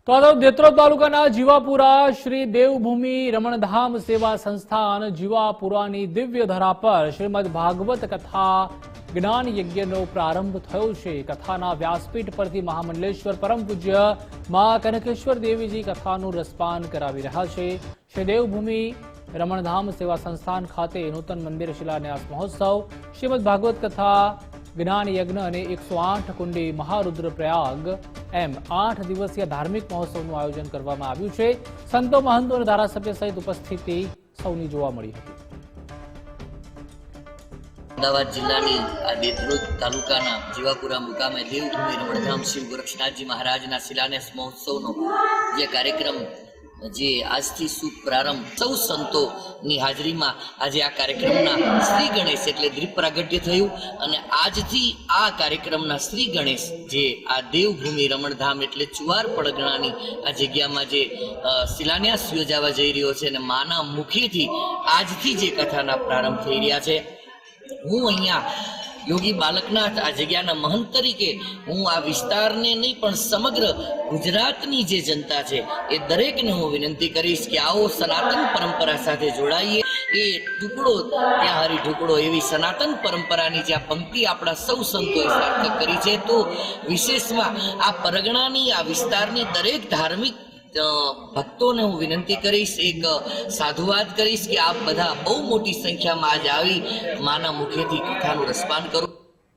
તો આ દેત્રોદ તાલુકાના જીવાપુરા શ્રી દેવભૂમિ રમણધામ સેવા સંસ્થાન જીવાપુરાની દિવ્ય ધરા પર શ્રીમદ ભાગવત કથા જ્ઞાન યજ્ઞનો પ્રારંભ થયો છે। કથાના વ્યાસપીઠ પરથી મહામંડલેશ્વર પરમ પૂજ્ય મા કનકેશ્વર દેવીજી કથાનું રસપાન કરાવી રહ્યા છે। શ્રી દેવભૂમિ રમણધામ સેવા સંસ્થાન ખાતે નૂતન મંદિર શિલાન્યાસ મહોત્સવ, શ્રીમદ ભાગવત કથા જ્ઞાન યજ્ઞ અને 108 કુંડી મહારુદ્ર પ્રયાગ એમ 8 દિવસીય ધાર્મિક મહોત્સવનું આયોજન કરવામાં આવ્યું છે। સંતો, મહંતો અને ધારાસભ્ય સહિત ઉપસ્થિતિ સૌની જોવા મળી હતી। અમદાવાદ જિલ્લાની આ દેત્રોદ તાલુકાના જીવાપુરા મુકામે દેવભૂમિ રમણધામ શ્રી ગોરક્ષનાથજી મહારાજના શિલાન્યાસ મહોત્સવનો જે કાર્યક્રમ જે આજથી શુભ પ્રારંભ સૌ સંતોની હાજરીમાં આજે આ કાર્યક્રમના શ્રી ગણેશ એટલે દીપ પ્રાગટ્ય થયું અને આજથી આ કાર્યક્રમના શ્રી ગણેશ જે આ દેવભૂમિ રમણધામ એટલે ચુવાર પડગણાની આ જગ્યામાં જે શિલાન્યાસ યોજાવા જઈ રહ્યો છે અને માના મુખેથી આજથી જે કથાના પ્રારંભ થઈ રહ્યા છે। હું અહીંયા યોગી બાલકનાથ આ જગ્યાના મહંત તરીકે હું આ વિસ્તારને નહીં પણ સમગ્ર ગુજરાતની જે જનતા છે એ દરેકને હું વિનંતી કરીશ કે આવો સનાતન પરંપરા સાથે જોડાઈએ। એ ટુકડો ત્યાં હરી ઢુકડો એવી સનાતન પરંપરાની જે આ પંક્તિ આપણા સૌ સંતોએ સાર્થક કરી છે, તો વિશેષમાં આ પરગણાની આ વિસ્તારની દરેક ધાર્મિક ભક્તોને હું વિનંતી કરીશ, એક સાધુવાદ કરીશ કે આપ બધા બહુ મોટી સંખ્યામાં આજે આવી માના મુખેથી કથાનું રસપાન કરો।